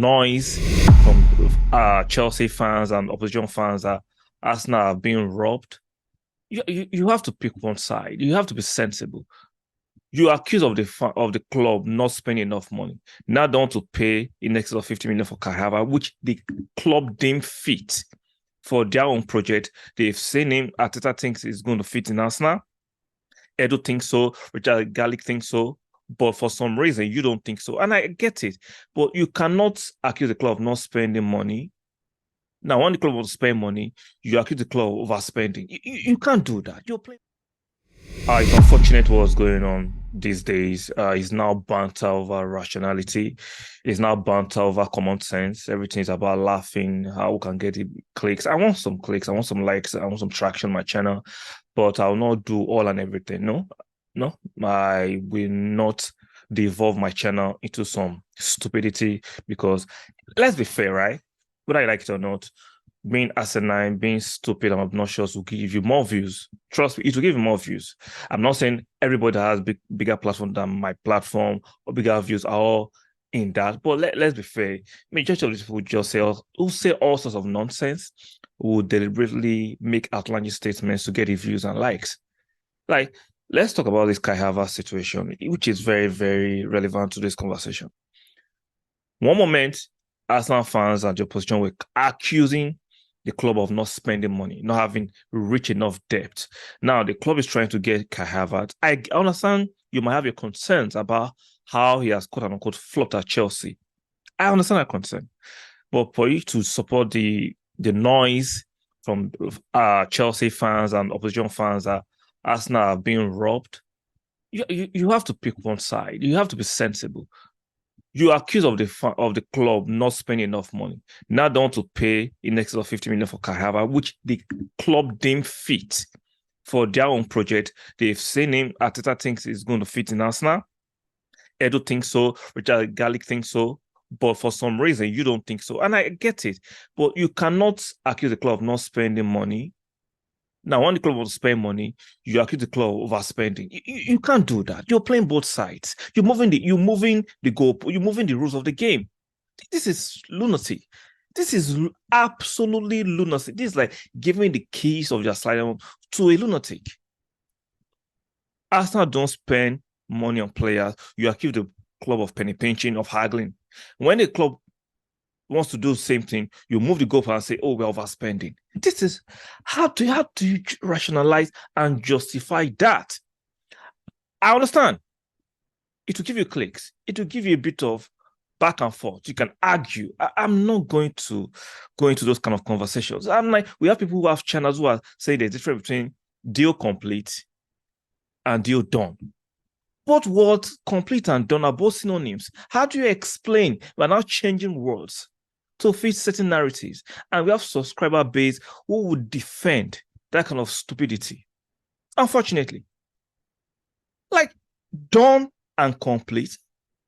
noise from Chelsea fans and opposition fans that Arsenal are being robbed. You have to pick one side. You have to be sensible. You accuse of the club not spending enough money. Now they want to pay in excess of 50 million for Kahava, which the club deemed fit for their own project. They've seen him. Arteta thinks he's going to fit in Arsenal. Edu thinks so. Richard Garlic thinks so. But for some reason, you don't think so. And I get it. But you cannot accuse the club of not spending money. Now, when the club wants to spend money, you accuse the club of overspending. You can't do that. You're playing. It's unfortunate what's going on these days. It's now banter over rationality. It's now banter over common sense. Everything is about laughing, how we can get the clicks. I want some clicks. I want some likes. I want some traction on my channel, but I'll not do all and everything. No, no, I will not devolve my channel into some stupidity because let's be fair, right? Whether I like it or not, being asinine, being stupid and obnoxious will give you more views. Trust me, it will give you more views. I'm not saying everybody that has bigger platform than my platform or bigger views are all in that, but let's be fair. Majority of these people just say who say all sorts of nonsense, who deliberately make outlandish statements to get the views and likes. Like, let's talk about this Kai Havertz situation, which is very, very relevant to this conversation. One moment, Arsenal fans and the opposition were accusing the club of not spending money, not having rich enough debt. Now the club is trying to get Kai Havertz. I understand you might have your concerns about how he has quote unquote flopped at Chelsea. I understand that concern, but for you to support the noise from Chelsea fans and opposition fans that Arsenal are being robbed, you have to pick one side. You have to be sensible. You accuse of the club not spending enough money. Now they want to pay in excess of 50 million for Kahava, which the club deemed fit for their own project. They've seen him. Arteta thinks he's going to fit in Arsenal. Edu thinks so. Richard Garlic thinks so. But for some reason, you don't think so. And I get it. But you cannot accuse the club of not spending money. Now, when the club wants to spend money, you accuse the club of overspending. You can't do that. You're playing both sides. You're moving the goal. You're moving the rules of the game. This is lunacy. This is absolutely lunacy. This is like giving the keys of your asylum to a lunatic. Arsenal don't spend money on players. You accuse the club of penny pinching, of haggling. When the club wants to do the same thing, you move the goalpost and say, "Oh, we're overspending." This is how do you rationalize and justify that? I understand it will give you clicks. It will give you a bit of back and forth. You can argue. I'm not going to go into those kind of conversations. I'm like, we have people who have channels who are saying there's difference between deal complete and deal done. Both words, complete and done, are both synonyms. How do you explain we're now changing words to fit certain narratives? And we have subscriber base who would defend that kind of stupidity. Unfortunately, like done and complete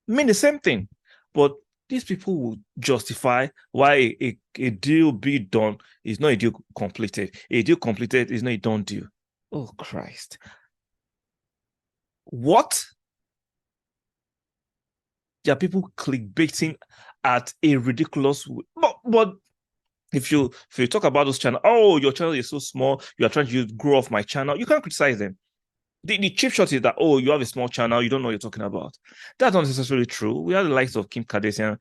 mean the same thing, but these people will justify why a deal be done is not a deal completed. A deal completed is not a done deal. Oh, Christ. What? There are people clickbaiting at a ridiculous but if you talk about those channels, oh, your channel is so small, you are trying to grow off my channel, you can't criticize them. The cheap shot is that, oh, you have a small channel, you don't know what you're talking about. That's not necessarily true. We have the likes of Kim Kardashian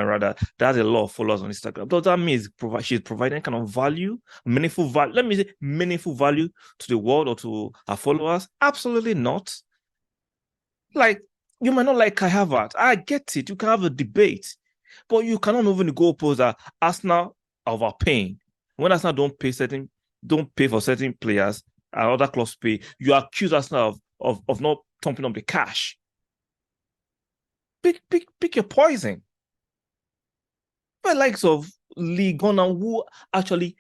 rather, that has a lot of followers on Instagram. Does that mean she's providing kind of value, meaningful value? Let me say meaningful value to the world or to her followers? Absolutely not. Like, you might not like Kai Havertz. I get it. You can have a debate, but you cannot move in the goalpost that Arsenal are overpaying. When Arsenal don't pay for certain players and other clubs pay, you accuse Arsenal of not thumping up the cash. Pick your poison. The likes of Lee Gunnar, who actually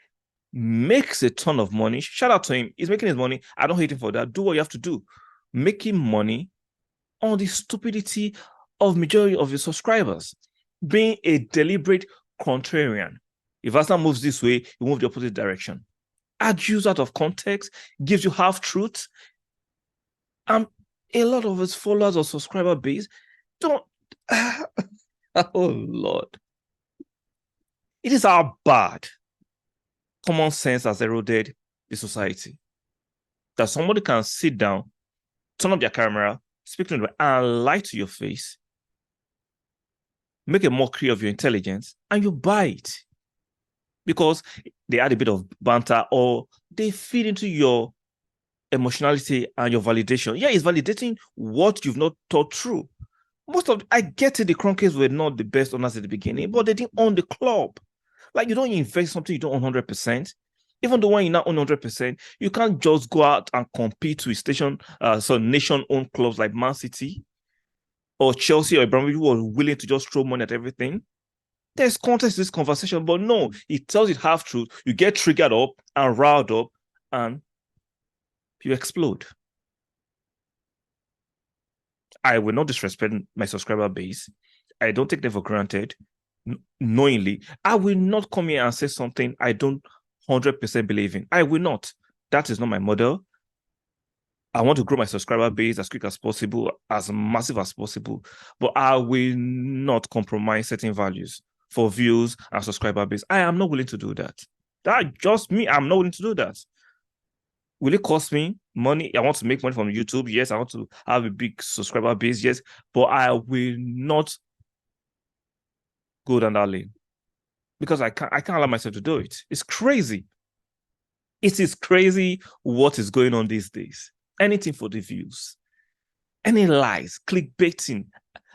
makes a ton of money. Shout out to him. He's making his money. I don't hate him for that. Do what you have to do. Making money on the stupidity of majority of your subscribers, being a deliberate contrarian. If Arsenal moves this way, you move the opposite direction. Argues out of context, gives you half truths. And a lot of his followers or subscriber base don't. Oh Lord. It is how bad common sense has eroded the society. That somebody can sit down, turn up their camera, speak to you, and lie to your face, make a mockery of your intelligence, and you buy it. Because they add a bit of banter or they feed into your emotionality and your validation. Yeah, it's validating what you've not thought through. I get it, the Kroenkes were not the best owners at the beginning, but they didn't own the club. Like, you don't invest something you don't own 100%. Even the one you now own 100%, you can't just go out and compete with nation-owned clubs like Man City or Chelsea or Abramovich who are willing to just throw money at everything. There's context to this conversation, but no, it tells it half truth. You get triggered up and riled up, and you explode. I will not disrespect my subscriber base. I don't take them for granted knowingly. I will not come here and say something I don't 100% believe in. I will not. That is not my model. I want to grow my subscriber base as quick as possible, as massive as possible, but I will not compromise certain values for views and subscriber base. I am not willing to do that. That just me. I'm not willing to do that. Will it cost me money? I want to make money from YouTube. Yes, I want to have a big subscriber base. Yes, but I will not go down that lane because I can't allow myself to do it. It's crazy. It is crazy what is going on these days. Anything for the views. Any lies, clickbaiting,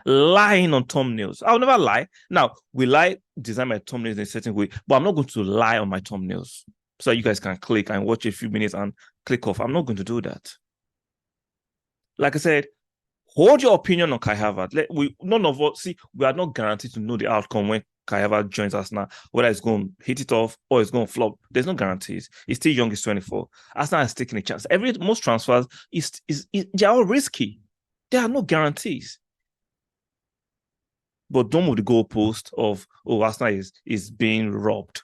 lying on thumbnails. I'll never lie. Now, will I design my thumbnails in a certain way? But I'm not going to lie on my thumbnails so you guys can click and watch a few minutes and click off. I'm not going to do that. Like I said, hold your opinion on Kai Havertz. None of us, we are not guaranteed to know the outcome when Kai Havertz joins Arsenal, whether it's going to hit it off or it's going to flop. There's no guarantees. He's still young, he's 24. Arsenal is taking a chance. Most transfers they're all risky. There are no guarantees. But don't move the goalpost of, Arsenal is being robbed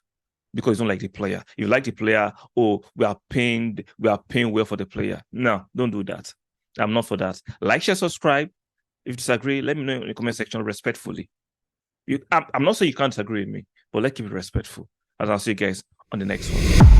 because you don't like the player. You like the player, we are paying well for the player. No, don't do that. I'm not for that. Like, share, subscribe. If you disagree, let me know in the comment section respectfully. I'm not saying you can't disagree with me, but let's keep it respectful. And I'll see you guys on the next one.